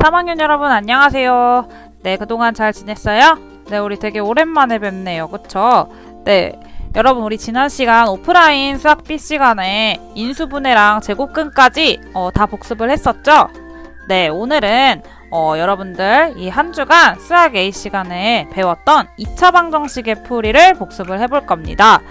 3학년 여러분 안녕하세요. 네, 그동안 잘 지냈어요? 네, 우리 되게 오랜만에 뵙네요. 그쵸? 네, 여러분 우리 지난 시간 오프라인 수학 B 시간에 인수분해랑 제곱근까지 다 복습을 했었죠? 네, 오늘은 여러분들 이 한 주간 수학 A 시간에 배웠던 2차 방정식의 풀이를 복습을 해볼 겁니다.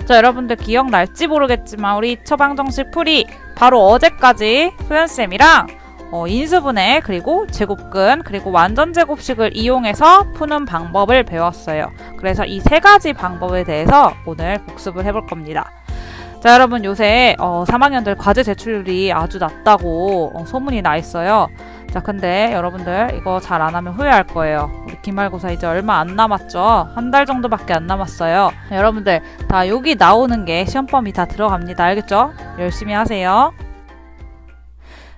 자, 여러분들 기억날지 모르겠지만 우리 2차 방정식 풀이 바로 어제까지 소연쌤이랑 인수분해 그리고 제곱근 그리고 완전제곱식을 이용해서 푸는 방법을 배웠어요. 그래서 이 세 가지 방법에 대해서 오늘 복습을 해볼 겁니다. 자, 여러분 요새 3학년들 과제 제출률이 아주 낮다고 소문이 나 있어요. 자, 근데 여러분들 이거 잘 안 하면 후회할 거예요. 우리 기말고사 이제 얼마 안 남았죠? 한 달 정도밖에 안 남았어요. 여러분들 다 여기 나오는 게 시험범위 다 들어갑니다. 알겠죠? 열심히 하세요.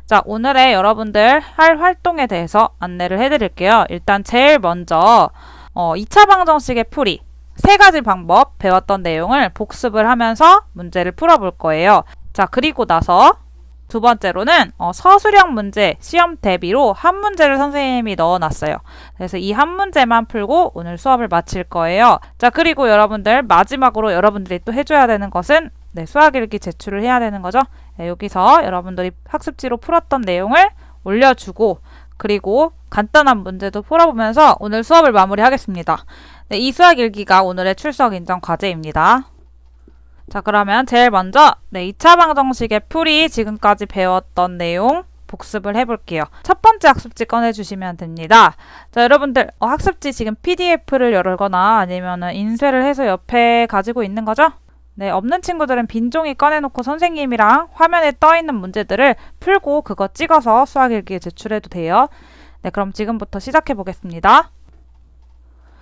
자, 오늘의 여러분들 할 활동에 대해서 안내를 해드릴게요. 일단 제일 먼저 2차 방정식의 풀이 세 가지 방법 배웠던 내용을 복습을 하면서 문제를 풀어볼 거예요. 자, 그리고 나서 두 번째로는 서술형 문제 시험 대비로 한 문제를 선생님이 넣어놨어요. 그래서 이 한 문제만 풀고 오늘 수업을 마칠 거예요. 자, 그리고 여러분들 마지막으로 여러분들이 또 해줘야 되는 것은 수학일기 제출을 해야 되는 거죠. 여기서 여러분들이 학습지로 풀었던 내용을 올려주고 그리고 간단한 문제도 풀어보면서 오늘 수업을 마무리하겠습니다. 이 수학일기가 오늘의 출석 인정 과제입니다. 자, 그러면 제일 먼저 2차 방정식의 풀이 지금까지 배웠던 내용 복습을 해볼게요. 첫 번째 학습지 꺼내주시면 됩니다. 자, 여러분들 학습지 지금 PDF를 열거나 아니면 인쇄를 해서 옆에 가지고 있는 거죠? 네, 없는 친구들은 빈 종이 꺼내놓고 선생님이랑 화면에 떠있는 문제들을 풀고 그거 찍어서 수학일기에 제출해도 돼요. 네, 그럼 지금부터 시작해 보겠습니다.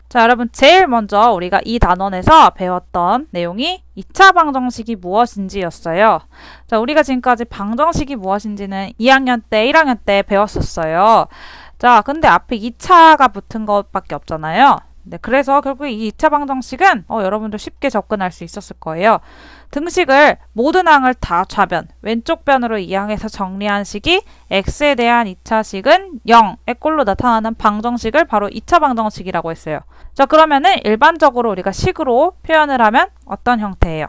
자, 여러분 제일 먼저 우리가 이 단원에서 배웠던 내용이 2차 방정식이 무엇인지였어요. 자, 우리가 지금까지 방정식이 무엇인지는 2학년 때, 1학년 때 배웠었어요. 자, 근데 앞에 2차가 붙은 것밖에 없잖아요. 네, 그래서 결국 이 2차 방정식은 여러분들 쉽게 접근할 수 있었을 거예요. 등식을 모든 항을 다 좌변, 왼쪽 변으로 이항해서 정리한 식이 x에 대한 2차식은 0의 꼴로 나타나는 방정식을 바로 2차 방정식이라고 했어요. 자, 그러면은 일반적으로 우리가 식으로 표현을 하면 어떤 형태예요?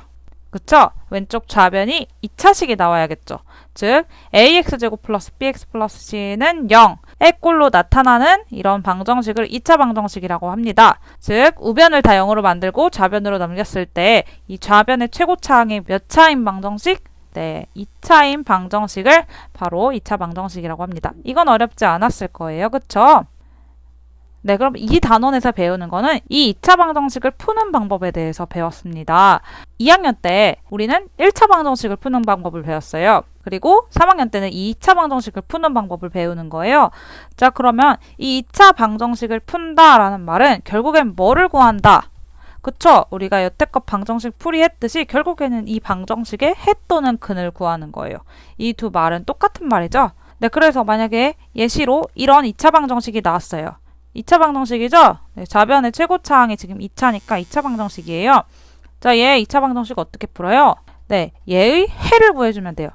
그쵸? 왼쪽 좌변이 2차식이 나와야겠죠. 즉 ax제곱 플러스 bx 플러스 c는 0의 꼴로 나타나는 이런 방정식을 2차 방정식이라고 합니다. 즉 우변을 다 0으로 만들고 좌변으로 넘겼을 때 이 좌변의 최고차항이 몇 차인 방정식? 네, 2차인 방정식을 바로 2차 방정식이라고 합니다. 이건 어렵지 않았을 거예요. 그쵸? 네, 그럼 이 단원에서 배우는 거는 이 2차 방정식을 푸는 방법에 대해서 배웠습니다. 2학년 때 우리는 1차 방정식을 푸는 방법을 배웠어요. 그리고 3학년 때는 2차 방정식을 푸는 방법을 배우는 거예요. 자, 그러면 이 2차 방정식을 푼다라는 말은 결국엔 뭐를 구한다? 그쵸? 우리가 여태껏 방정식 풀이했듯이 결국에는 이 방정식의 해 또는 근을 구하는 거예요. 이 두 말은 똑같은 말이죠. 네, 그래서 만약에 예시로 이런 2차 방정식이 나왔어요. 2차 방정식이죠? 네, 좌변의 최고차항이 지금 2차니까 2차 방정식이에요. 자, 얘 2차 방정식 어떻게 풀어요? 네, 얘의 해를 구해주면 돼요.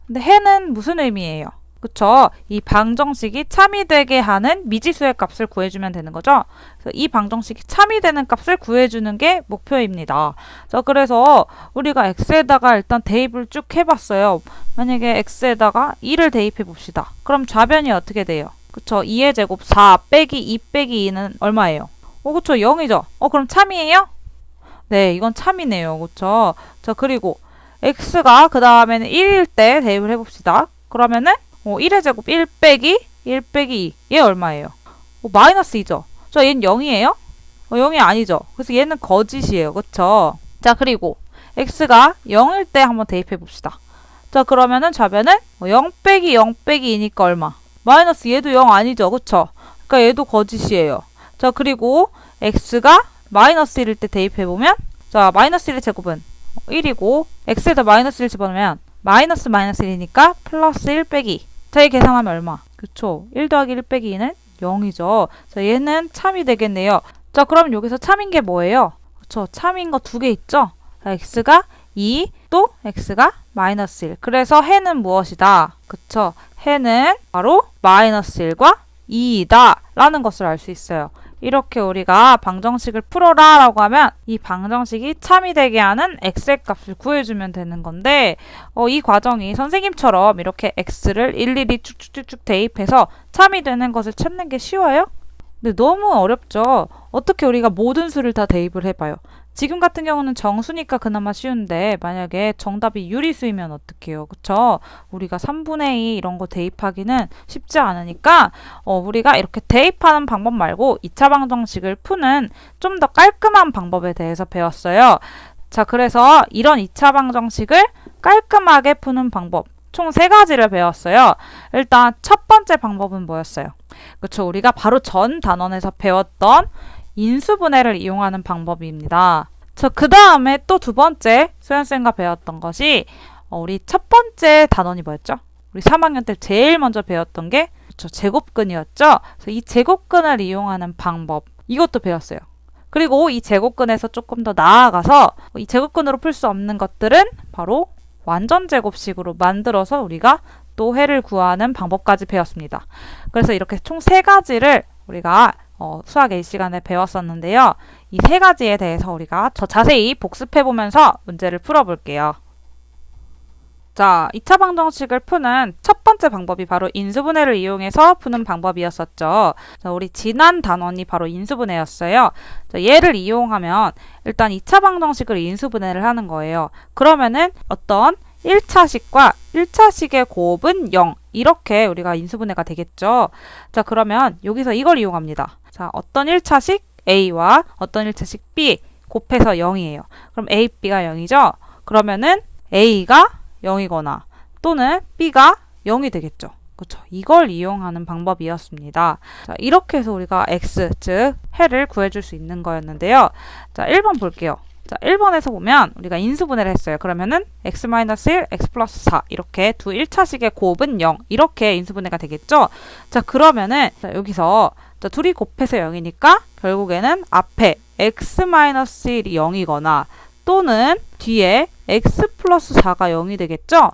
근데 해는 무슨 의미예요? 그쵸? 이 방정식이 참이 되게 하는 미지수의 값을 구해주면 되는 거죠? 그래서 이 방정식이 참이 되는 값을 구해주는 게 목표입니다. 자, 그래서 우리가 x에다가 일단 대입을 쭉 해봤어요. 만약에 x에다가 2를 대입해 봅시다. 그럼 좌변이 어떻게 돼요? 그쵸? 2의 제곱 4 빼기 2 빼기 2는 얼마예요? 그쵸? 0이죠? 그럼 참이에요? 네, 이건 참이네요. 그쵸? 자, 그리고 x가 그 다음에는 1일 때 대입을 해봅시다. 그러면은 1의 제곱 1 빼기 1 빼기 2. 얘 얼마예요? 마이너스 2죠? 자, 얘는 0이에요? 0이 아니죠? 그래서 얘는 거짓이에요. 그쵸? 자, 그리고 x가 0일 때 한번 대입해봅시다. 자, 그러면은 좌변은 0 빼기 0 빼기 2니까 얼마? 마이너스 얘도 0 아니죠? 그쵸? 그러니까 얘도 거짓이에요. 자, 그리고 x가 마이너스 1일 때 대입해보면 자, 마이너스 1의 제곱은 1이고 x에다 마이너스 1 집어넣으면 마이너스 마이너스 1이니까 플러스 1 빼기 자, 이 계산하면 얼마? 그쵸? 1 더하기 1 빼기 2는 0이죠. 자, 얘는 참이 되겠네요. 자, 그럼 여기서 참인 게 뭐예요? 그쵸? 참인 거 두 개 있죠? 자, x가 2, 또 x가 마이너스 1. 그래서 해는 무엇이다? 그쵸? 해는 바로 마이너스 1과 2이다 라는 것을 알 수 있어요. 이렇게 우리가 방정식을 풀어라 라고 하면 이 방정식이 참이 되게 하는 x의 값을 구해주면 되는 건데 이 과정이 선생님처럼 이렇게 x를 일일이 쭉쭉쭉 대입해서 참이 되는 것을 찾는 게 쉬워요? 근데 너무 어렵죠. 어떻게 우리가 모든 수를 다 대입을 해봐요. 지금 같은 경우는 정수니까 그나마 쉬운데 만약에 정답이 유리수이면 어떡해요. 그쵸? 우리가 3분의 2 이런 거 대입하기는 쉽지 않으니까 우리가 이렇게 대입하는 방법 말고 2차 방정식을 푸는 좀 더 깔끔한 방법에 대해서 배웠어요. 자, 그래서 이런 2차 방정식을 깔끔하게 푸는 방법 총 3가지를 배웠어요. 일단 첫 번째 방법은 뭐였어요? 그쵸? 우리가 바로 전 단원에서 배웠던 인수분해를 이용하는 방법입니다. 그 다음에 또 두 번째 소연쌤과 배웠던 것이 우리 첫 번째 단원이 뭐였죠? 우리 3학년 때 제일 먼저 배웠던 게 제곱근이었죠? 그래서 이 제곱근을 이용하는 방법 이것도 배웠어요. 그리고 이 제곱근에서 조금 더 나아가서 이 제곱근으로 풀 수 없는 것들은 바로 완전제곱식으로 만들어서 우리가 또 해를 구하는 방법까지 배웠습니다. 그래서 이렇게 총 3가지를 우리가 수학 A 시간에 배웠었는데요. 이 3가지에 대해서 우리가 더 자세히 복습해보면서 문제를 풀어볼게요. 자, 2차 방정식을 푸는 첫 번째 방법이 바로 인수분해를 이용해서 푸는 방법이었었죠. 자, 우리 지난 단원이 바로 인수분해였어요. 자, 얘를 이용하면 일단 2차 방정식을 인수분해를 하는 거예요. 그러면은 어떤 1차식과 1차식의 곱은 0 이렇게 우리가 인수분해가 되겠죠. 자, 그러면 여기서 이걸 이용합니다. 자, 어떤 1차식 A와 어떤 1차식 B 곱해서 0이에요. 그럼 A, B가 0이죠? 그러면은 A가 0이거나 또는 B가 0이 되겠죠. 그렇죠? 이걸 이용하는 방법이었습니다. 자, 이렇게 해서 우리가 X, 즉 해를 구해줄 수 있는 거였는데요. 자, 1번 볼게요. 자, 1번에서 보면 우리가 인수분해를 했어요. 그러면은 x-1, x 플러스 4 이렇게 두 1차식의 곱은 0 이렇게 인수분해가 되겠죠? 자, 그러면은 자, 여기서 자, 둘이 곱해서 0이니까 결국에는 앞에 x-1이 0이거나 또는 뒤에 x 플러스 4가 0이 되겠죠?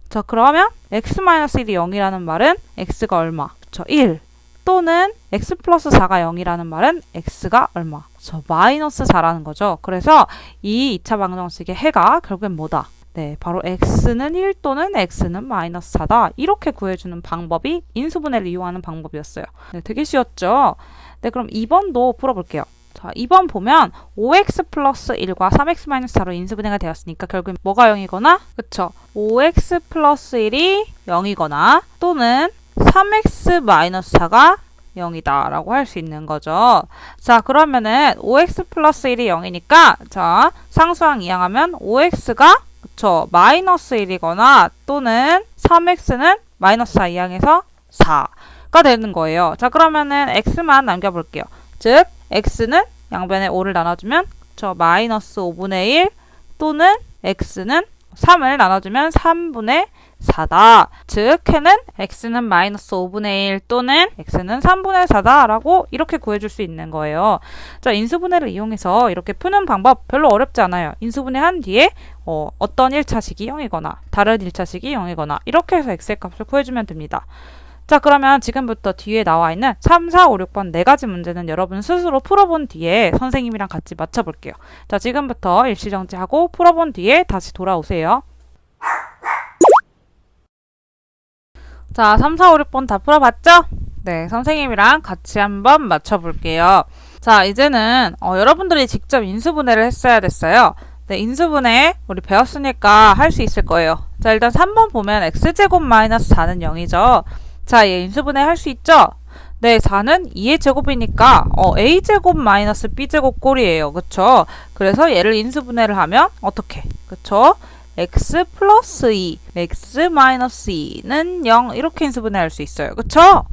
자, 그러면 x-1이 0이라는 말은 x가 얼마? 그쵸? 1 또는 x 플러스 4가 0이라는 말은 x가 얼마? 마이너스 4라는 거죠. 그래서 이 2차 방정식의 해가 결국엔 뭐다? 네, 바로 x는 1 또는 x는 마이너스 4다. 이렇게 구해주는 방법이 인수분해를 이용하는 방법이었어요. 네, 되게 쉬웠죠? 네, 그럼 2번도 풀어볼게요. 자, 2번 보면 5x 플러스 1과 3x 마이너스 4로 인수분해가 되었으니까 결국엔 뭐가 0이거나 그쵸? 5x 플러스 1이 0이거나 또는 3x 마이너스 4가 0이다 라고 할 수 있는 거죠. 자, 그러면은 5x 플러스 1이 0이니까 자, 상수항 이항하면 5x가 그쵸 마이너스 1이거나 또는 3x는 마이너스 4 이항해서 4가 되는 거예요. 자, 그러면은 x만 남겨볼게요. 즉 x는 양변에 5를 나눠주면 그쵸 마이너스 5분의 1 또는 x는 3을 나눠주면 3분의 4다. 즉 해는 x는 마이너스 5분의 1 또는 x는 3분의 4다 라고 이렇게 구해줄 수 있는 거예요. 자, 인수분해를 이용해서 이렇게 푸는 방법 별로 어렵지 않아요. 인수분해 한 뒤에 어떤 1차식이 0이거나 다른 1차식이 0이거나 이렇게 해서 x의 값을 구해주면 됩니다. 자, 그러면 지금부터 뒤에 나와 있는 3, 4, 5, 6번 4가지 문제는 여러분 스스로 풀어본 뒤에 선생님이랑 같이 맞춰볼게요. 자, 지금부터 일시정지하고 풀어본 뒤에 다시 돌아오세요. 자, 3, 4, 5, 6번 다 풀어봤죠? 네, 선생님이랑 같이 한번 맞춰볼게요. 자, 이제는 여러분들이 직접 인수분해를 했어야 됐어요. 네, 인수분해 우리 배웠으니까 할 수 있을 거예요. 자, 일단 3번 보면 x제곱 마이너스 4는 0이죠. 자, 얘 인수분해 할 수 있죠? 네, 4는 2의 제곱이니까 a제곱 마이너스 b제곱 꼴이에요. 그쵸? 그래서 얘를 인수분해를 하면 어떻게? 그쵸? x 플러스 2, x 마이너스 2는 0 이렇게 인수분해할 수 있어요. 그쵸?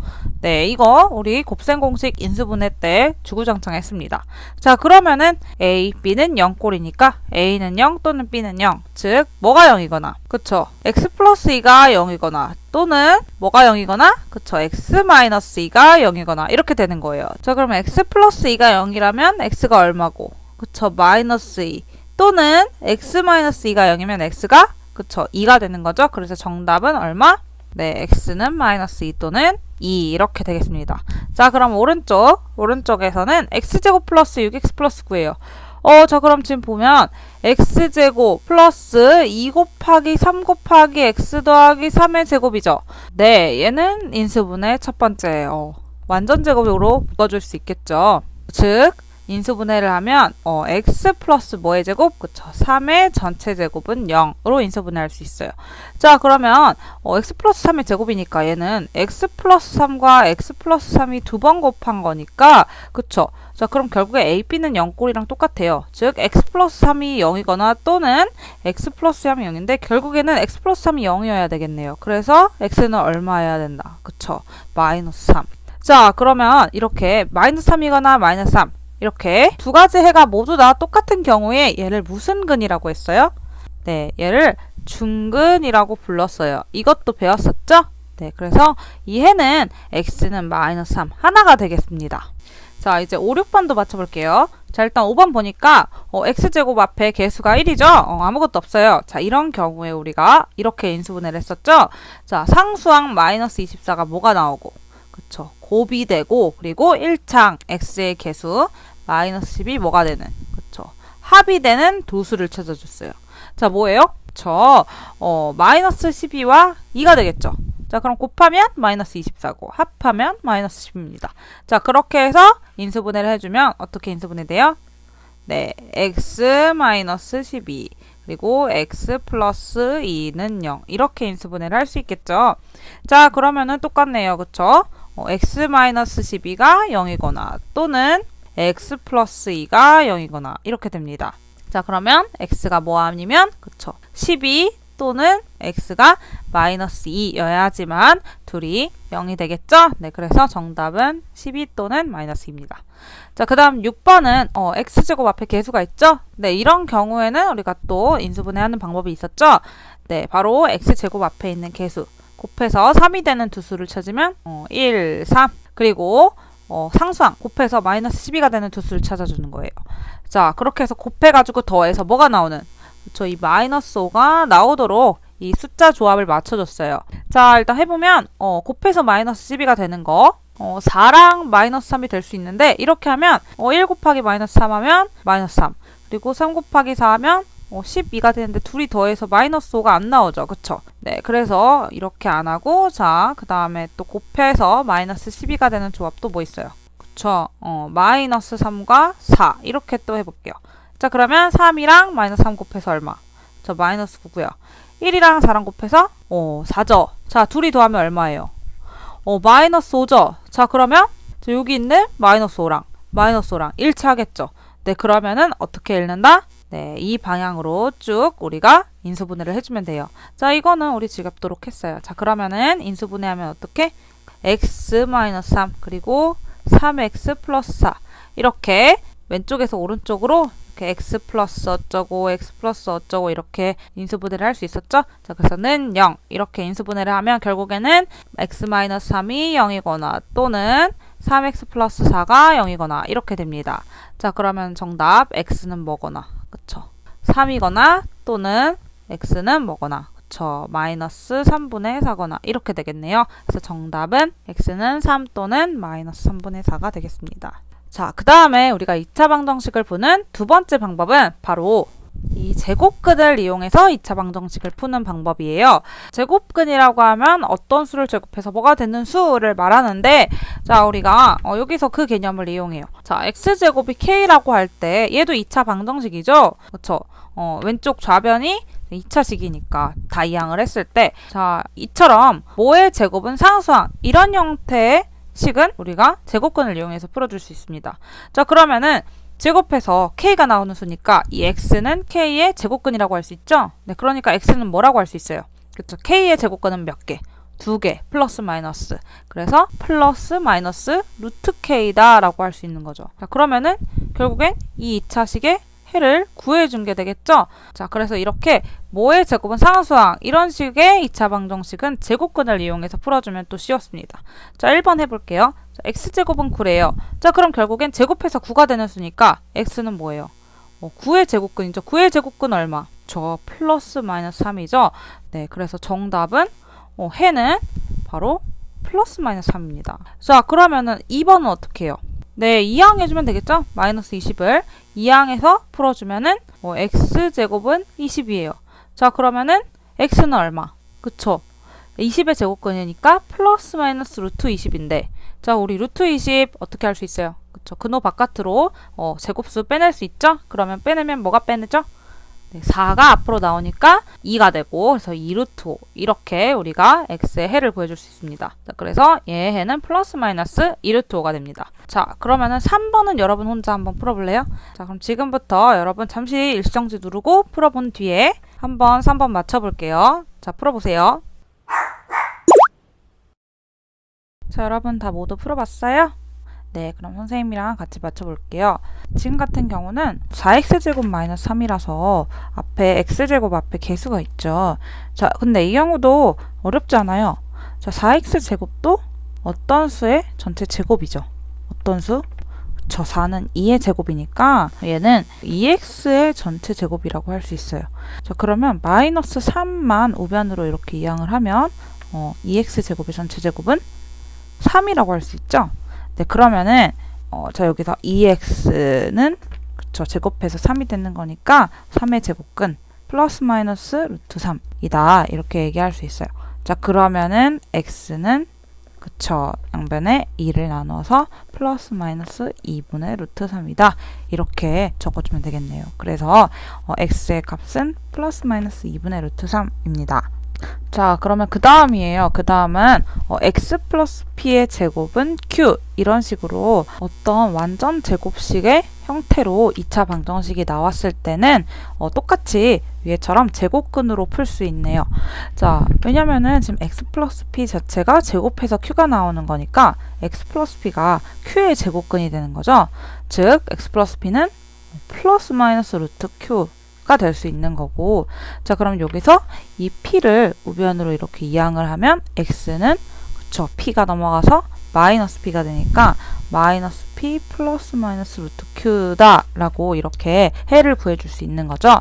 네, 이거 우리 곱셈 공식 인수분해 때 주구장창 했습니다. 자, 그러면은 a, b는 0꼴이니까 a는 0 또는 b는 0. 즉 뭐가 0이거나 그쵸? x 플러스 2가 0이거나 또는 뭐가 0이거나 그쵸? x 마이너스 2가 0이거나 이렇게 되는 거예요. 자, 그러면 x 플러스 2가 0이라면 x가 얼마고? 그쵸? 마이너스 2 또는 x 마이너스 2가 0이면 x가 그쵸 2가 되는 거죠. 그래서 정답은 얼마? 네, x는 마이너스 2 또는 2 이렇게 되겠습니다. 자, 그럼 오른쪽에서는 x제곱 플러스 6x 플러스 9예요. 자, 그럼 지금 보면 x제곱 플러스 2 곱하기 3 곱하기 x 더하기 3의 제곱이죠. 네, 얘는 인수분해 첫 번째 완전 제곱으로 묶어줄 수 있겠죠. 즉 인수분해를 하면 x 플러스 뭐의 제곱? 그쵸. 3의 전체 제곱은 0으로 인수분해할 수 있어요. 자, 그러면 x 플러스 3의 제곱이니까 얘는 x 플러스 3과 x 플러스 3이 두 번 곱한 거니까 그쵸. 자, 그럼 결국에 a, b는 0꼴이랑 똑같아요. 즉 x 플러스 3이 0이거나 또는 x 플러스 3이 0인데 결국에는 x 플러스 3이 0이어야 되겠네요. 그래서 x는 얼마여야 된다. 그쵸. 마이너스 3. 자, 그러면 이렇게 마이너스 3이거나 마이너스 3 이렇게 두 가지 해가 모두 다 똑같은 경우에 얘를 무슨 근이라고 했어요? 네, 얘를 중근이라고 불렀어요. 이것도 배웠었죠? 네, 그래서 이 해는 x는 마이너스 3 하나가 되겠습니다. 자, 이제 5, 6번도 맞춰볼게요. 자, 일단 5번 보니까 x제곱 앞에 개수가 1이죠? 아무것도 없어요. 자, 이런 경우에 우리가 이렇게 인수분해를 했었죠? 자, 상수항 마이너스 24가 뭐가 나오고 그쵸. 곱이 되고 그리고 1창 x의 개수 마이너스 10이 뭐가 되는 그쵸. 합이 되는 도수를 찾아줬어요. 자, 뭐예요? 마이너스 12와 2가 되겠죠. 자, 그럼 곱하면 마이너스 24고 합하면 마이너스 10입니다. 자, 그렇게 해서 인수분해를 해주면 어떻게 인수분해돼요? 네, x 마이너스 12 그리고 x 플러스 2는 0 이렇게 인수분해를 할 수 있겠죠. 자, 그러면은 똑같네요. 그쵸? x 마이너스 12가 0이거나 또는 x 플러스 2가 0이거나 이렇게 됩니다. 자, 그러면 x가 뭐 아니면 그쵸 12 또는 x가 마이너스 2여야지만 둘이 0이 되겠죠? 네, 그래서 정답은 12 또는 마이너스 2입니다. 자, 그 다음 6번은 x제곱 앞에 개수가 있죠? 네, 이런 경우에는 우리가 또 인수분해하는 방법이 있었죠? 네, 바로 x제곱 앞에 있는 개수 곱해서 3이 되는 두 수를 찾으면 1, 3 그리고 상수항 곱해서 마이너스 12가 되는 두 수를 찾아주는 거예요. 자, 그렇게 해서 곱해가지고 더해서 뭐가 나오는 그쵸, 이 마이너스 5가 나오도록 이 숫자 조합을 맞춰줬어요. 자, 일단 해보면 곱해서 마이너스 12가 되는 거 4랑 마이너스 3이 될 수 있는데 이렇게 하면 1 곱하기 마이너스 3 하면 마이너스 3 그리고 3 곱하기 4 하면 12가 되는데 둘이 더해서 마이너스 5가 안 나오죠. 그쵸? 네, 그래서 이렇게 안 하고 자, 그 다음에 또 곱해서 마이너스 12가 되는 조합도 뭐 있어요? 그쵸? 마이너스 3과 4 이렇게 또 해볼게요. 자, 그러면 3이랑 마이너스 3 곱해서 얼마? 저 마이너스 9고요. 1이랑 4랑 곱해서 4죠. 자, 둘이 더하면 얼마예요? 마이너스 5죠. 자, 그러면 여기 있는 마이너스 5랑 1치 하겠죠. 네, 그러면은 어떻게 읽는다? 네, 이 방향으로 쭉 우리가 인수분해를 해주면 돼요. 자, 이거는 우리 지겹도록 했어요. 자, 그러면은 인수분해하면 어떻게? x-3 그리고 3x 플러스 4 이렇게 왼쪽에서 오른쪽으로 이렇게 x 플러스 어쩌고 x 플러스 어쩌고 이렇게 인수분해를 할 수 있었죠? 자, 그래서 는 0 이렇게 인수분해를 하면 결국에는 x-3이 0이거나 또는 3x 플러스 4가 0이거나 이렇게 됩니다. 자, 그러면 정답 x는 뭐거나 그쵸? 3이거나 또는 x는 뭐거나 그쵸? 마이너스 3분의 4거나 이렇게 되겠네요. 그래서 정답은 x는 3 또는 마이너스 3분의 4가 되겠습니다. 자, 그 다음에 우리가 2차 방정식을 푸는 두 번째 방법은 바로 이 제곱근을 이용해서 2차 방정식을 푸는 방법이에요. 제곱근이라고 하면 어떤 수를 제곱해서 뭐가 되는 수를 말하는데 자, 우리가 여기서 그 개념을 이용해요. 자, x제곱이 k라고 할 때 얘도 2차 방정식이죠? 그쵸? 왼쪽 좌변이 2차식이니까 다 이항을 했을 때 자, 이처럼 뭐의 제곱은 상수항 이런 형태의 식은 우리가 제곱근을 이용해서 풀어줄 수 있습니다. 자, 그러면은 제곱해서 k가 나오는 수니까 이 x는 k의 제곱근이라고 할 수 있죠? 네, 그러니까 x는 뭐라고 할 수 있어요? 그렇죠? k의 제곱근은 몇 개? 2개 플러스 마이너스 그래서 플러스 마이너스 루트 k다 라고 할 수 있는 거죠. 자, 그러면은 결국엔 이 2차식의 해를 구해준 게 되겠죠? 자, 그래서 이렇게 뭐의 제곱은 상수항 이런 식의 2차 방정식은 제곱근을 이용해서 풀어주면 또 쉬웠습니다. 자, 1번 해볼게요. 자, x제곱은 9래요. 자, 그럼 결국엔 제곱해서 9가 되는 수니까 x는 뭐예요? 9의 제곱근이죠. 9의 제곱근 얼마? 저 플러스 마이너스 3이죠. 네, 그래서 정답은 해는 바로 플러스 마이너스 3입니다. 자, 그러면은 2번은 어떻게 해요? 네, 2항 해주면 되겠죠? 마이너스 20을 2항에서 풀어주면은 x제곱은 20이에요. 자, 그러면은 x는 얼마? 그쵸? 20의 제곱근이니까 플러스 마이너스 루트 20인데, 자, 우리 루트 20 어떻게 할 수 있어요? 그쵸? 근호 바깥으로 제곱수 빼낼 수 있죠? 그러면 빼내면 뭐가 빼내죠? 네, 4가 앞으로 나오니까 2가 되고, 그래서 2루트 5 이렇게 우리가 x의 해를 구해줄 수 있습니다. 자, 그래서 얘의 해는 플러스 마이너스 2루트 5가 됩니다. 자, 그러면은 3번은 여러분 혼자 한번 풀어볼래요? 자, 그럼 지금부터 여러분 잠시 일시정지 누르고 풀어본 뒤에 한번 3번 맞춰볼게요. 자, 풀어보세요. 자, 여러분 다 모두 풀어봤어요? 네, 그럼 선생님이랑 같이 맞춰볼게요. 지금 같은 경우는 4x제곱 마이너스 3이라서 앞에 x제곱 앞에 개수가 있죠. 자, 근데 이 경우도 어렵지 않아요. 자, 4x제곱도 어떤 수의 전체 제곱이죠. 어떤 수? 저 4는 2의 제곱이니까 얘는 2x의 전체 제곱이라고 할 수 있어요. 자, 그러면 마이너스 3만 우변으로 이렇게 이항을 하면 2x제곱의 전체 제곱은 3이라고 할 수 있죠. 네, 그러면은 자, 여기서 2x는 그쵸, 제곱해서 3이 되는 거니까 3의 제곱근 플러스 마이너스 루트 3이다 이렇게 얘기할 수 있어요. 자, 그러면은 x는 그쵸, 양변에 2를 나눠서 플러스 마이너스 2분의 루트 3이다 이렇게 적어주면 되겠네요. 그래서 x의 값은 플러스 마이너스 2분의 루트 3입니다. 자, 그러면 그 다음이에요. 그 다음은 x 플러스 p의 제곱은 q 이런 식으로 어떤 완전 제곱식의 형태로 2차 방정식이 나왔을 때는 똑같이 위에처럼 제곱근으로 풀 수 있네요. 자, 왜냐면은 지금 x 플러스 p 자체가 제곱해서 q가 나오는 거니까 x 플러스 p가 q의 제곱근이 되는 거죠. 즉 x 플러스 p는 플러스 마이너스 루트 q 가 될 수 있는 거고, 자, 그럼 여기서 이 p를 우변으로 이렇게 이항을 하면 x는 그쵸, p가 넘어가서 마이너스 p가 되니까 마이너스 p 플러스 마이너스 루트 q다 라고 이렇게 해를 구해줄 수 있는 거죠.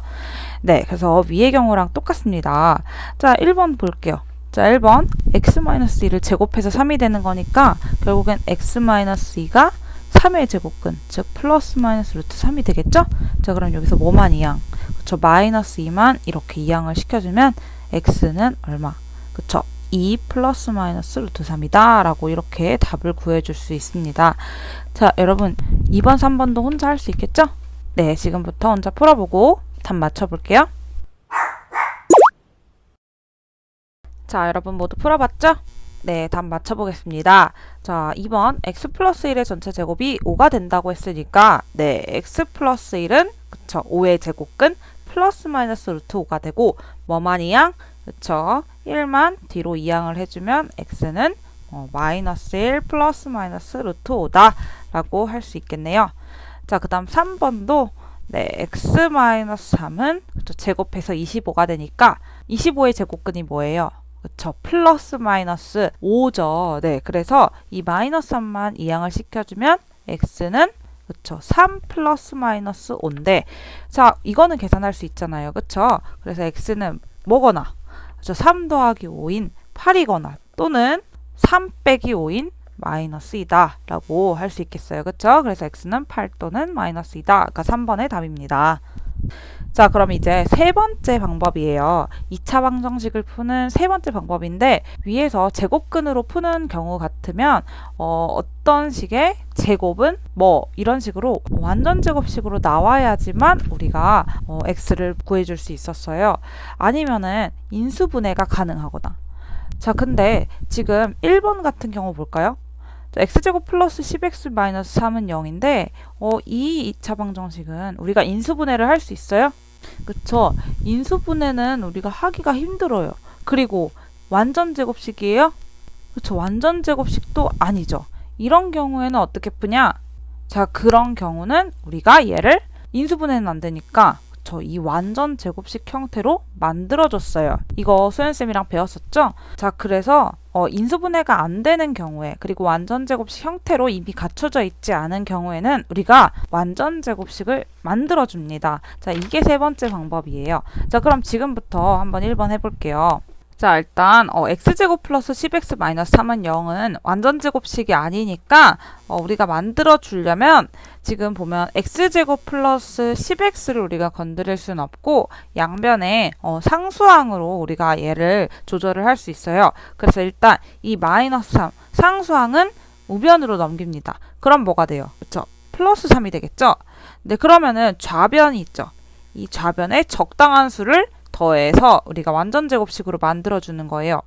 네, 그래서 위의 경우랑 똑같습니다. 자, 1번 볼게요. 자, 1번 x-2를 제곱해서 3이 되는 거니까 결국엔 x-2가 3의 제곱근, 즉 플러스 마이너스 루트 3이 되겠죠? 자, 그럼 여기서 뭐만 이항? 그쵸, 마이너스 2만 이렇게 이항을 시켜주면 x는 얼마? 그쵸, 2 플러스 마이너스 루트 3이다 라고 이렇게 답을 구해줄 수 있습니다. 자, 여러분 2번, 3번도 혼자 할 수 있겠죠? 네, 지금부터 혼자 풀어보고 답 맞춰볼게요. 자, 여러분 모두 풀어봤죠? 네, 답 맞춰보겠습니다. 자, 2번 x 플러스 1의 전체 제곱이 5가 된다고 했으니까 네, x 플러스 1은 그쵸, 5의 제곱근 플러스 마이너스 루트 5가 되고 뭐만 이항? 그쵸, 1만 뒤로 이항을 해주면 x는 마이너스 1 플러스 마이너스 루트 5다 라고 할 수 있겠네요. 자, 그 다음 3번도 네, x 마이너스 3은 그쵸, 제곱해서 25가 되니까 25의 제곱근이 뭐예요? 그쵸, 플러스 마이너스 5죠. 네, 그래서 이 마이너스 3만 이항을 시켜주면 x는 그쵸, 3 플러스 마이너스 5인데, 자, 이거는 계산할 수 있잖아요. 그쵸? 그래서 x는 뭐거나, 그쵸, 3 더하기 5인 8이거나 또는 3 빼기 5인 마이너스 2다 라고 할 수 있겠어요. 그쵸? 그래서 x는 8 또는 마이너스 2다. 아까 3번의 답입니다. 자, 그럼 이제 세 번째 방법이에요. 2차 방정식을 푸는 세 번째 방법인데, 위에서 제곱근으로 푸는 경우 같으면 어떤 식의 제곱은 뭐 이런 식으로 완전 제곱식으로 나와야지만 우리가 x를 구해줄 수 있었어요. 아니면은 인수분해가 가능하거나. 자, 근데 지금 1번 같은 경우 볼까요? x제곱 플러스 10x 마이너스 3은 0인데 이 2차 방정식은 우리가 인수분해를 할 수 있어요? 그쵸? 인수분해는 우리가 하기가 힘들어요. 그리고 완전 제곱식이에요? 그쵸? 완전 제곱식도 아니죠. 이런 경우에는 어떻게 푸냐? 자, 그런 경우는 우리가 얘를 인수분해는 안 되니까 이 완전 제곱식 형태로 만들어줬어요. 이거 소연쌤이랑 배웠었죠? 자, 그래서 인수분해가 안 되는 경우에, 그리고 완전 제곱식 형태로 이미 갖춰져 있지 않은 경우에는 우리가 완전 제곱식을 만들어줍니다. 자, 이게 세 번째 방법이에요. 자, 그럼 지금부터 한번 1번 해볼게요. 자, 일단 x제곱 플러스 10x 마이너스 3은 0은 완전제곱식이 아니니까 우리가 만들어 주려면 지금 보면 x제곱 플러스 10x를 우리가 건드릴 수는 없고 양변에 상수항으로 우리가 얘를 조절을 할 수 있어요. 그래서 일단 이 마이너스 3 상수항은 우변으로 넘깁니다. 그럼 뭐가 돼요? 그렇죠? 플러스 3이 되겠죠? 네, 그러면은 좌변이 있죠. 이 좌변에 적당한 수를 더해서 우리가 완전제곱식으로 만들어주는 거예요.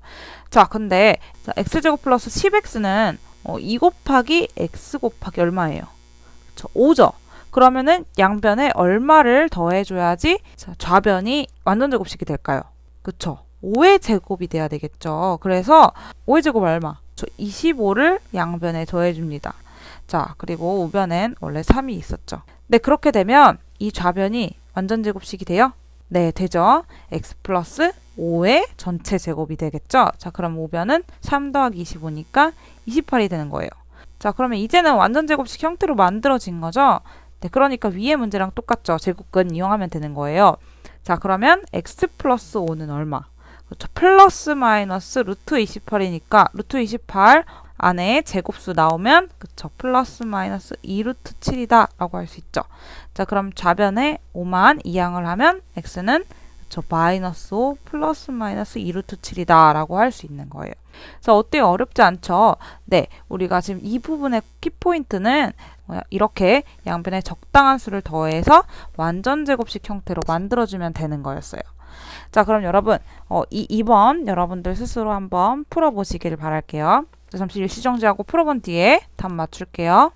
자, 근데 x제곱 플러스 10x는 2 곱하기 x 곱하기 얼마예요? 그쵸, 5죠. 그러면은 양변에 얼마를 더해줘야지 좌변이 완전제곱식이 될까요? 그쵸? 5의 제곱이 돼야 되겠죠. 그래서 5의 제곱 얼마? 25를 양변에 더해줍니다. 자, 그리고 우변엔 원래 3이 있었죠. 네, 그렇게 되면 이 좌변이 완전제곱식이 돼요? 네, 되죠. x 플러스 5의 전체 제곱이 되겠죠. 자, 그럼 우변은 3 더하기 25니까 28이 되는 거예요. 자, 그러면 이제는 완전제곱식 형태로 만들어진 거죠. 네, 그러니까 위의 문제랑 똑같죠. 제곱근 이용하면 되는 거예요. 자, 그러면 x 플러스 5는 얼마? 그렇죠. 플러스 마이너스 루트 28이니까 루트 28 안에 제곱수 나오면 그쵸, 플러스 마이너스 2루트 7이다 라고 할 수 있죠. 자, 그럼 좌변에 5만 이항을 하면 x는 그쵸, 마이너스 5 플러스 마이너스 2루트 7이다 라고 할 수 있는 거예요. 그래서 어때요? 어렵지 않죠? 네, 우리가 지금 이 부분의 키포인트는 이렇게 양변에 적당한 수를 더해서 완전제곱식 형태로 만들어주면 되는 거였어요. 자, 그럼 여러분 이 2번 여러분들 스스로 한번 풀어보시길 바랄게요. 잠시 일시정지하고 풀어본 뒤에 답 맞출게요.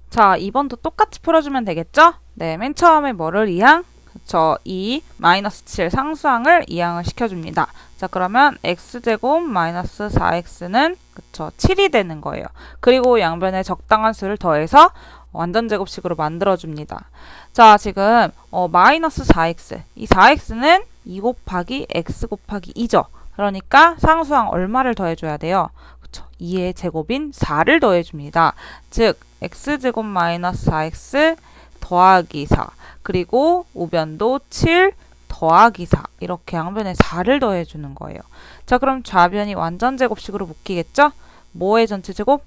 자, 2번도 똑같이 풀어주면 되겠죠? 네, 맨 처음에 뭐를 이항? 그쵸, 이 마이너스 7 상수항을 이항을 시켜줍니다. 자, 그러면 x제곱 마이너스 4x는 그쵸, 7이 되는 거예요. 그리고 양변에 적당한 수를 더해서 완전제곱식으로 만들어줍니다. 자, 지금 마이너스 4x, 이 4x는 2 곱하기 x 곱하기 2죠. 그러니까 상수항 얼마를 더해줘야 돼요? 그쵸, 2의 제곱인 4를 더해줍니다. 즉 x제곱 마이너스 4x 더하기 4 그리고 우변도 7 더하기 4 이렇게 양변에 4를 더해주는 거예요. 자, 그럼 좌변이 완전제곱식으로 묶이겠죠? 뭐의 전체 제곱?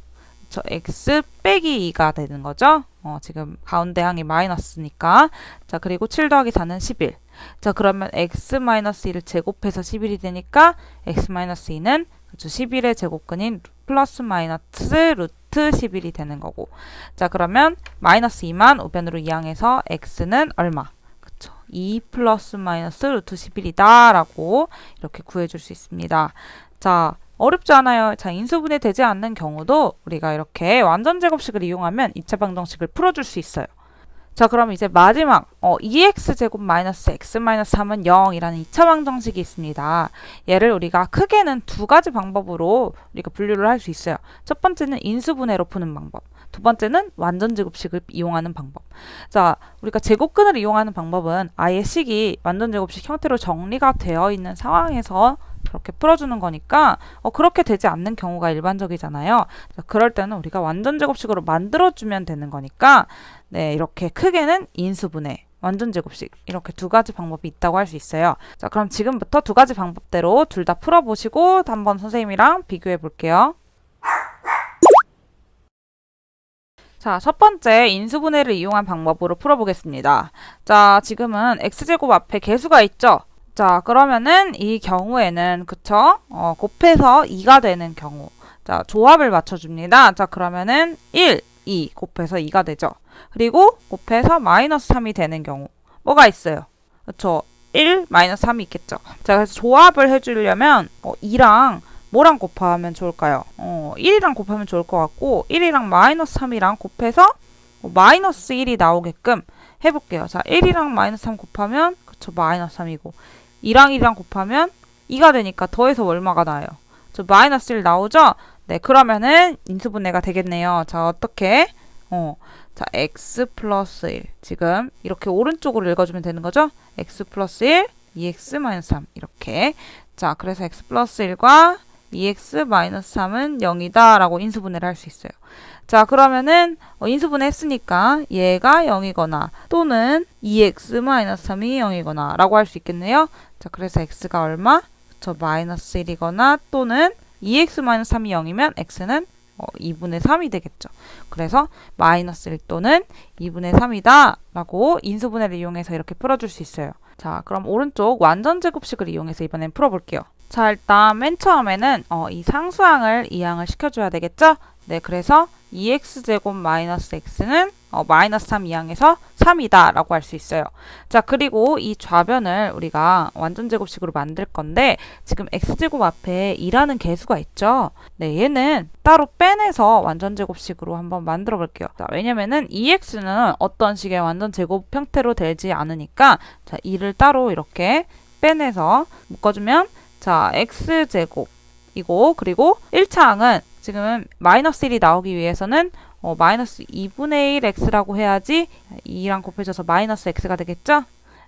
x 빼기 2가 되는 거죠. 지금 가운데 항이 마이너스니까. 자, 그리고 7 더하기 4는 11. 자, 그러면 x-1을 제곱해서 11이 되니까 x-2는 11의 제곱근인 플러스 마이너스 루트 11이 되는 거고. 자, 그러면 마이너스 2만 우변으로 이항해서 x는 얼마? 그쵸, 2 플러스 마이너스 루트 11이다 라고 이렇게 구해줄 수 있습니다. 자, 어렵지 않아요. 자, 인수분해 되지 않는 경우도 우리가 이렇게 완전제곱식을 이용하면 2차 방정식을 풀어줄 수 있어요. 자, 그럼 이제 마지막 2x제곱 마이너스 x 마이너스 3은 0이라는 2차 방정식이 있습니다. 얘를 우리가 크게는 두 가지 방법으로 우리가 분류를 할 수 있어요. 첫 번째는 인수분해로 푸는 방법. 두 번째는 완전제곱식을 이용하는 방법. 자, 우리가 제곱근을 이용하는 방법은 아예 식이 완전제곱식 형태로 정리가 되어 있는 상황에서 그렇게 풀어주는 거니까 그렇게 되지 않는 경우가 일반적이잖아요. 자, 그럴 때는 우리가 완전제곱식으로 만들어주면 되는 거니까 네, 이렇게 크게는 인수분해, 완전제곱식 이렇게 두 가지 방법이 있다고 할 수 있어요. 자, 그럼 지금부터 두 가지 방법대로 둘 다 풀어보시고 한번 선생님이랑 비교해 볼게요. 자, 첫 번째 인수분해를 이용한 방법으로 풀어보겠습니다. 자, 지금은 x제곱 앞에 개수가 있죠? 자, 그러면은 이 경우에는 그쵸? 곱해서 2가 되는 경우. 자, 조합을 맞춰줍니다. 자, 그러면은 1, 2 곱해서 2가 되죠. 그리고 곱해서 마이너스 3이 되는 경우. 뭐가 있어요? 그쵸? 1, 마이너스 3이 있겠죠. 자, 그래서 조합을 해주려면 2랑 뭐랑 곱하면 좋을까요? 1이랑 곱하면 좋을 것 같고 1이랑 마이너스 3이랑 곱해서 마이너스 1이 나오게끔 해볼게요. 자, 1이랑 마이너스 3 곱하면 그쵸, 마이너스 3이고 2랑 1이랑 곱하면 2가 되니까 더해서 얼마가 나요? 저 마이너스 1 나오죠? 네, 그러면은 인수분해가 되겠네요. 자, 어떻게? 자, x 플러스 1. 지금 이렇게 오른쪽으로 읽어주면 되는 거죠? x 플러스 1, 2x 마이너스 3. 이렇게. 자, 그래서 x 플러스 1과 2x-3은 0이다 라고 인수분해를 할 수 있어요. 자, 그러면은 인수분해 했으니까 얘가 0이거나 또는 2x-3이 0이거나 라고 할 수 있겠네요. 자, 그래서 x가 얼마? 저 마이너스 1이거나 또는 2x-3이 0이면 x는 2분의 3이 되겠죠. 그래서 마이너스 1 또는 2분의 3이다 라고 인수분해를 이용해서 이렇게 풀어줄 수 있어요. 자, 그럼 오른쪽 완전제곱식을 이용해서 이번엔 풀어볼게요. 자, 일단 맨 처음에는 이 상수항을 이항을 시켜줘야 되겠죠? 네, 그래서 2x제곱 마이너스 x는 마이너스 3 이항에서 3이다 라고 할 수 있어요. 자, 그리고 이 좌변을 우리가 완전제곱식으로 만들 건데 지금 x제곱 앞에 2라는 개수가 있죠. 네, 얘는 따로 빼내서 완전제곱식으로 한번 만들어 볼게요. 자, 왜냐면은 2x는 어떤 식의 완전제곱 형태로 되지 않으니까 자, 2를 따로 이렇게 빼내서 묶어주면 자, x제곱이고 그리고 1차항은 지금 마이너스 1이 나오기 위해서는 마이너스 2분의 1 x라고 해야지 2랑 곱해져서 마이너스 x가 되겠죠?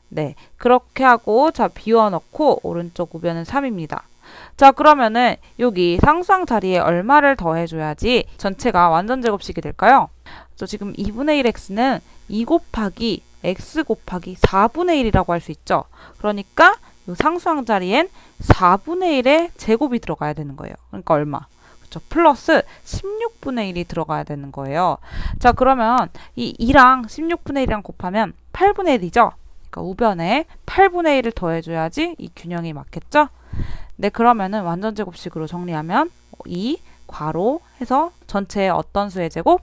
네, 그렇게 하고 자 비워넣고 오른쪽 우변은 3입니다. 자, 그러면은 여기 상수항 자리에 얼마를 더해줘야지 전체가 완전제곱식이 될까요? 저 지금 2분의 1 x는 2 곱하기 x 곱하기 4분의 1이라고 할 수 있죠. 그러니까 이 상수항 자리엔 4분의 1의 제곱이 들어가야 되는 거예요. 그러니까 얼마? 플러스 16분의 1이 들어가야 되는 거예요. 자, 그러면 이 2랑 16분의 1이랑 곱하면 8분의 1이죠? 그러니까 우변에 8분의 1을 더해줘야지 이 균형이 맞겠죠? 네, 그러면은 완전제곱식으로 정리하면 2 괄호 해서 전체의 어떤 수의 제곱?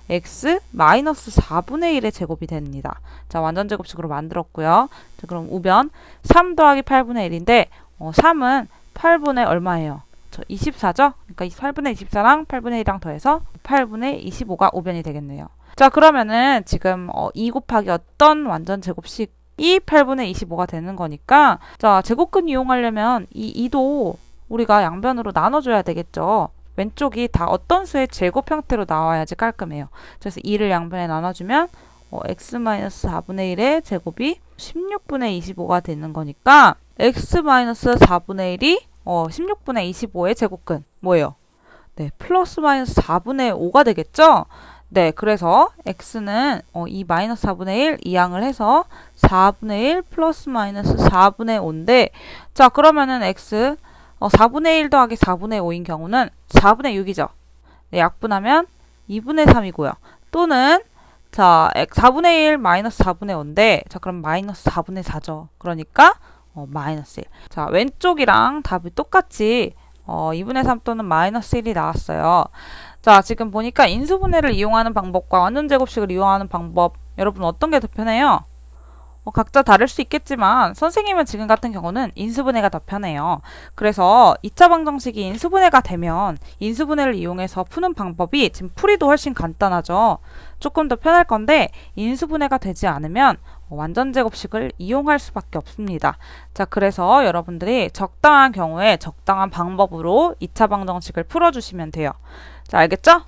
x 마이너스 4분의 1의 제곱이 됩니다. 자, 완전제곱식으로 만들었고요. 자, 그럼 우변 3 더하기 8분의 1인데 3은 8분의 얼마예요? 24죠? 그러니까 8분의 24랑 8분의 1이랑 더해서 8분의 25가 우변이 되겠네요. 자, 그러면은 지금 2 곱하기 어떤 완전 제곱식이 8분의 25가 되는 거니까 자, 제곱근 이용하려면 이 2도 우리가 양변으로 나눠줘야 되겠죠. 왼쪽이 다 어떤 수의 제곱 형태로 나와야지 깔끔해요. 그래서 2를 양변에 나눠주면 x-4분의 1의 제곱이 16분의 25가 되는 거니까 x-4분의 1이 16분의 25의 제곱근 뭐예요? 네, 플러스 마이너스 4분의 5가 되겠죠? 네, 그래서 x는 이 마이너스 4분의 1 이항을 해서 4분의 1 플러스 마이너스 4분의 5인데 자, 그러면은 x 4분의 1 더하기 4분의 5인 경우는 4분의 6이죠. 네, 약분하면 2분의 3이고요. 또는 자, 4분의 1 마이너스 4분의 5인데 자, 그럼 마이너스 4분의 4죠. 그러니까 마이너스 1. 자, 왼쪽이랑 답이 똑같이 2분의 3 또는 마이너스 1이 나왔어요. 자, 지금 보니까 인수분해를 이용하는 방법과 완전제곱식을 이용하는 방법 여러분 어떤 게 더 편해요? 각자 다를 수 있겠지만 선생님은 지금 같은 경우는 인수분해가 더 편해요. 그래서 2차 방정식이 인수분해가 되면 인수분해를 이용해서 푸는 방법이 지금 풀이도 훨씬 간단하죠. 조금 더 편할 건데 인수분해가 되지 않으면 완전제곱식을 이용할 수밖에 없습니다. 자, 그래서 여러분들이 적당한 경우에 적당한 방법으로 2차 방정식을 풀어주시면 돼요. 자, 알겠죠?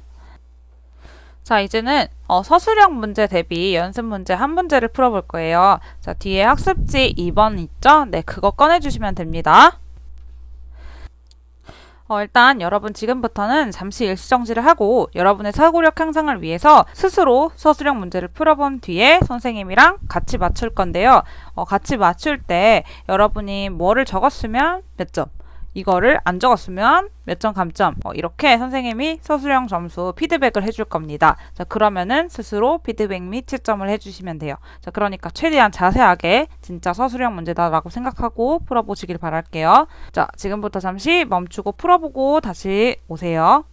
자, 이제는 서술형 문제 대비 연습 문제 한 문제를 풀어볼 거예요. 자, 뒤에 학습지 2번 있죠? 네, 그거 꺼내주시면 됩니다. 일단 여러분 지금부터는 잠시 일시정지를 하고 여러분의 사고력 향상을 위해서 스스로 서술형 문제를 풀어본 뒤에 선생님이랑 같이 맞출 건데요. 같이 맞출 때 여러분이 뭐를 적었으면 몇 점, 이거를 안 적었으면 몇 점 감점 이렇게 선생님이 서술형 점수 피드백을 해줄 겁니다. 자, 그러면은 스스로 피드백 및 채점을 해주시면 돼요. 자, 그러니까 최대한 자세하게 진짜 서술형 문제다라고 생각하고 풀어보시길 바랄게요. 자, 지금부터 잠시 멈추고 풀어보고 다시 오세요.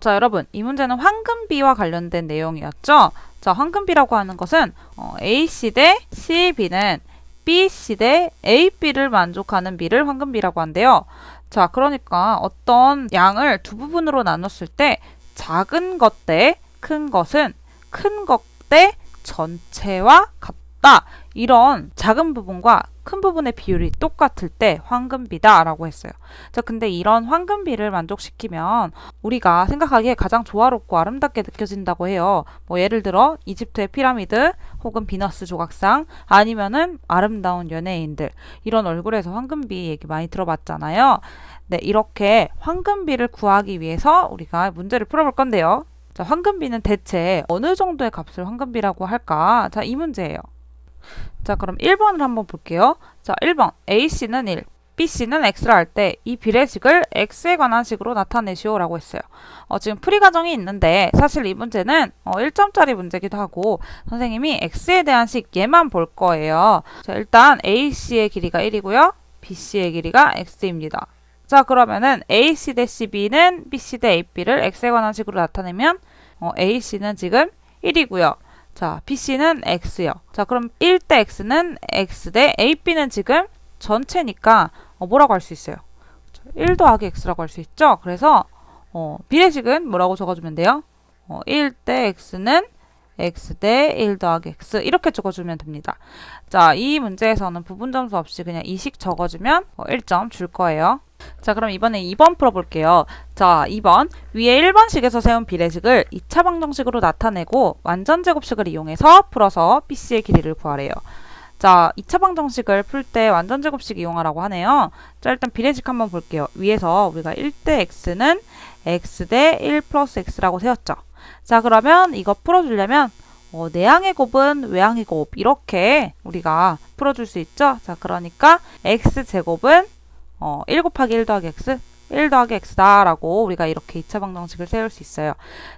자, 여러분 이 문제는 황금비와 관련된 내용이었죠. 자, 황금비라고 하는 것은 AC 대 CB는 BC 대 AB를 만족하는 비를 황금비라고 한대요. 자, 그러니까 어떤 양을 두 부분으로 나눴을 때 작은 것 대 큰 것은 큰 것 대 전체와 같다. 이런 작은 부분과 큰 부분의 비율이 똑같을 때 황금비다 라고 했어요. 자, 근데 이런 황금비를 만족시키면 우리가 생각하기에 가장 조화롭고 아름답게 느껴진다고 해요. 뭐 예를 들어 이집트의 피라미드 혹은 비너스 조각상 아니면은 아름다운 연예인들, 이런 얼굴에서 황금비 얘기 많이 들어봤잖아요. 네, 이렇게 황금비를 구하기 위해서 우리가 문제를 풀어볼 건데요. 자, 황금비는 대체 어느 정도의 값을 황금비라고 할까? 자, 이 문제예요. 자, 그럼 1번을 한번 볼게요. 자, 1번 AC는 1, BC는 X라 할 때 이 비례식을 X에 관한 식으로 나타내시오 라고 했어요. 지금 풀이 과정이 있는데 사실 이 문제는 1점짜리 문제기도 하고 선생님이 X에 대한 식 얘만 볼 거예요. 자, 일단 AC의 길이가 1이고요. BC의 길이가 X입니다. 자, 그러면은 AC 대 CB는 BC 대 AB를 X에 관한 식으로 나타내면 AC는 지금 1이고요. 자, BC는 X요. 자, 그럼 1 대 X는 X 대 AB는 지금 전체니까 뭐라고 할 수 있어요? 1 더하기 X라고 할 수 있죠? 그래서 비례식은 뭐라고 적어주면 돼요? 1 대 X는 X 대 1 더하기 X 이렇게 적어주면 됩니다. 자, 이 문제에서는 부분 점수 없이 그냥 이 식 적어주면 1점 줄 거예요. 자, 그럼 이번에 2번 풀어볼게요. 자, 2번 위에 1번식에서 세운 비례식을 2차 방정식으로 나타내고 완전제곱식을 이용해서 풀어서 BC의 길이를 구하래요. 자, 2차 방정식을 풀 때 완전제곱식 이용하라고 하네요. 자, 일단 비례식 한번 볼게요. 위에서 우리가 1 대 X는 X 대 1 플러스 X라고 세웠죠. 자, 그러면 이거 풀어주려면 내항의 곱은 외항의 곱 이렇게 우리가 풀어줄 수 있죠. 자, 그러니까 X제곱은 1 곱하기 1 더하기 X, 1 더하기 X다 라고 우리가 이렇게 2차 방정식을 세울 수 있어요.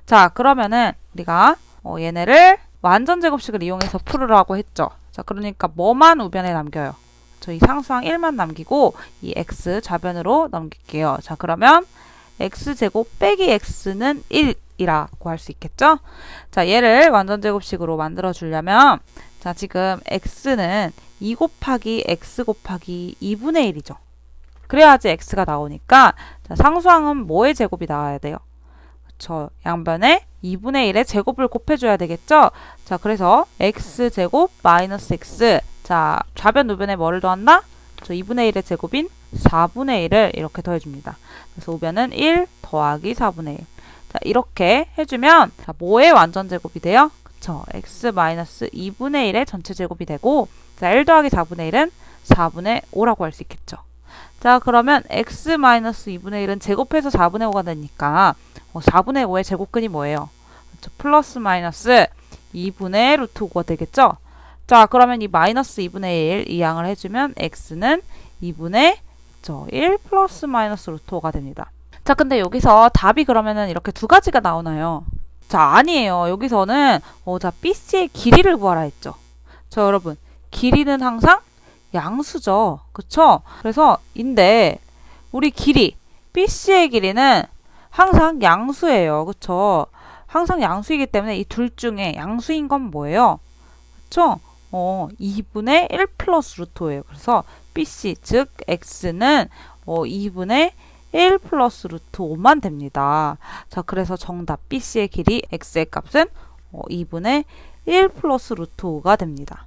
자, 그러면은 우리가 얘네를 완전제곱식을 이용해서 풀으라고 했죠. 자, 그러니까 뭐만 우변에 남겨요? 저 이 상수항 1만 남기고 이 X 좌변으로 넘길게요. 자, 그러면 X제곱 빼기 X는 1이라고 할 수 있겠죠? 자, 얘를 완전제곱식으로 만들어 주려면 자, 지금 X는 2 곱하기 X 곱하기 2분의 1이죠. 그래야지 X가 나오니까 자, 상수항은 뭐의 제곱이 나와야 돼요? 그쵸, 양변에 2분의 1의 제곱을 곱해줘야 되겠죠? 자, 그래서 X제곱 마이너스 X, 자, 좌변 우변에 뭐를 더한다? 저 2분의 1의 제곱인 4분의 1을 이렇게 더해줍니다. 그래서 우변은 1 더하기 4분의 1. 자, 이렇게 해주면 자, 뭐의 완전 제곱이 돼요? 그쵸, X 마이너스 2분의 1의 전체 제곱이 되고 자, 1 더하기 4분의 1은 4분의 5라고 할 수 있겠죠. 자, 그러면 X 마이너스 2분의 1은 제곱해서 4분의 5가 되니까 4분의 5의 제곱근이 뭐예요? 그렇죠, 플러스 마이너스 2분의 루트 5가 되겠죠? 자, 그러면 이 마이너스 2분의 1 이항을 해주면 X는 2분의 1 플러스 마이너스 루트 5가 됩니다. 자, 근데 여기서 답이 그러면은 이렇게 두 가지가 나오나요? 자, 아니에요. 여기서는 자, BC의 길이를 구하라 했죠. 자, 여러분, 길이는 항상 양수죠. 그쵸? 그래서 인데 우리 길이 BC의 길이는 항상 양수예요. 그쵸? 항상 양수이기 때문에 이 둘 중에 양수인 건 뭐예요? 그쵸? 2분의 1 플러스 루트 5예요. 그래서 BC 즉 X는 2분의 1 플러스 루트 5만 됩니다. 자, 그래서 정답 BC의 길이 X의 값은 2분의 1 플러스 루트 5가 됩니다.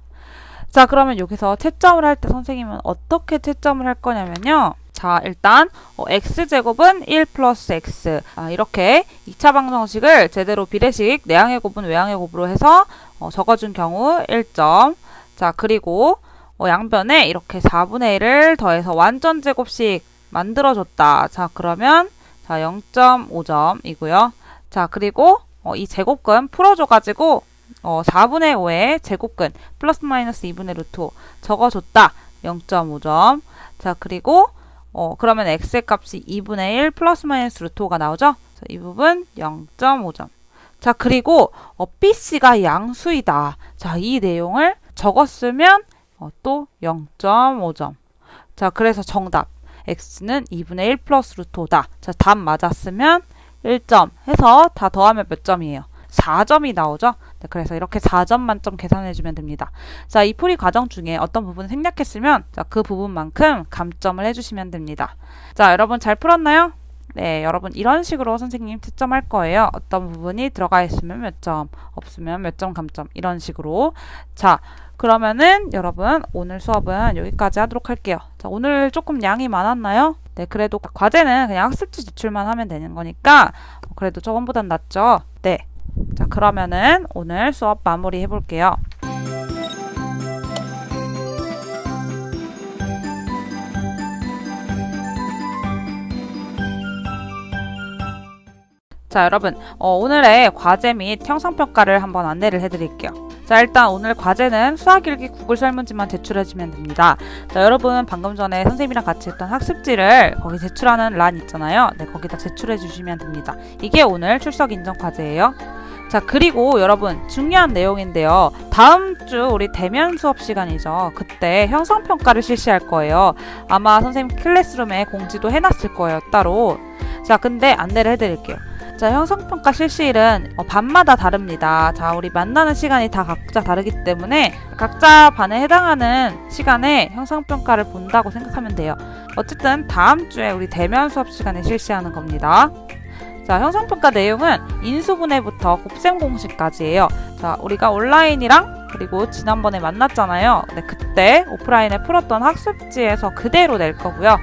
자, 그러면 여기서 채점을 할 때 선생님은 어떻게 채점을 할 거냐면요. 자, 일단 X제곱은 1 플러스 X 이렇게 2차 방정식을 제대로 비례식 내항의 곱은 외항의 곱으로 해서 적어준 경우 1점. 자, 그리고 양변에 이렇게 4분의 1을 더해서 완전제곱식 만들어줬다. 자, 그러면 자 0.5점이고요. 자, 그리고 이 제곱근 풀어줘가지고 4분의 5의 제곱근 플러스 마이너스 2분의 루트 5 적어줬다. 0.5점. 자, 그리고 그러면 x의 값이 2분의 1 플러스 마이너스 루트 5가 나오죠? 자, 이 부분 0.5점. 자, 그리고 BC가 양수이다. 자, 이 내용을 적었으면 또 0.5점. 자, 그래서 정답 x는 2분의 1 플러스 루트 5다. 자, 답 맞았으면 1점 해서 다 더하면 몇 점이에요? 4점이 나오죠? 네, 그래서 이렇게 4점 만점 계산해주면 됩니다. 자, 이 풀이 과정 중에 어떤 부분을 생략했으면 자, 그 부분만큼 감점을 해주시면 됩니다. 자, 여러분 잘 풀었나요? 네, 여러분 이런 식으로 선생님 채점할 거예요. 어떤 부분이 들어가 있으면 몇 점, 없으면 몇 점 감점 이런 식으로. 자, 그러면은 여러분 오늘 수업은 여기까지 하도록 할게요. 자, 오늘 조금 양이 많았나요? 네, 그래도 과제는 그냥 학습지 제출만 하면 되는 거니까 그래도 저번보단 낫죠? 네. 자, 그러면은 오늘 수업 마무리 해볼게요. 자, 여러분 오늘의 과제 및 형상평가를 한번 안내를 해드릴게요. 자, 일단 오늘 과제는 수학일기 구글 설문지만 제출해주면 됩니다. 자, 여러분 방금 전에 선생님이랑 같이 했던 학습지를 거기 제출하는 란 있잖아요. 네, 거기다 제출해 주시면 됩니다. 이게 오늘 출석 인정 과제예요. 자, 그리고 여러분 중요한 내용인데요. 다음 주 우리 대면 수업 시간이죠. 그때 형상평가를 실시할 거예요. 아마 선생님 클래스룸에 공지도 해놨을 거예요, 따로. 자, 근데 안내를 해드릴게요. 자, 형상평가 실시일은 반마다 다릅니다. 자, 우리 만나는 시간이 다 각자 다르기 때문에 각자 반에 해당하는 시간에 형상평가를 본다고 생각하면 돼요. 어쨌든 다음 주에 우리 대면 수업 시간에 실시하는 겁니다. 자, 형상평가 내용은 인수분해부터 곱셈 공식까지예요. 자, 우리가 온라인이랑 그리고 지난번에 만났잖아요. 네, 그때 오프라인에 풀었던 학습지에서 그대로 낼 거고요.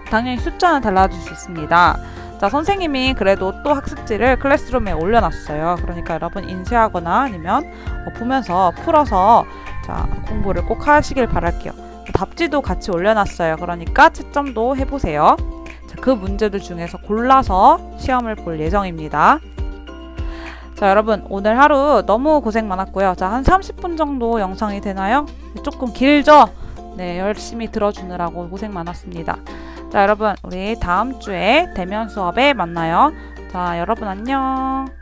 당연히 숫자는 달라질 수 있습니다. 자, 선생님이 그래도 또 학습지를 클래스룸에 올려놨어요. 그러니까 여러분 인쇄하거나 아니면 보면서 풀어서 자, 공부를 꼭 하시길 바랄게요. 답지도 같이 올려놨어요. 그러니까 채점도 해보세요. 자, 그 문제들 중에서 골라서 시험을 볼 예정입니다. 자, 여러분 오늘 하루 너무 고생 많았고요. 자, 한 30분 정도 영상이 되나요? 조금 길죠? 네, 열심히 들어주느라고 고생 많았습니다. 자, 여러분 우리 다음 주에 대면 수업에 만나요. 자, 여러분 안녕.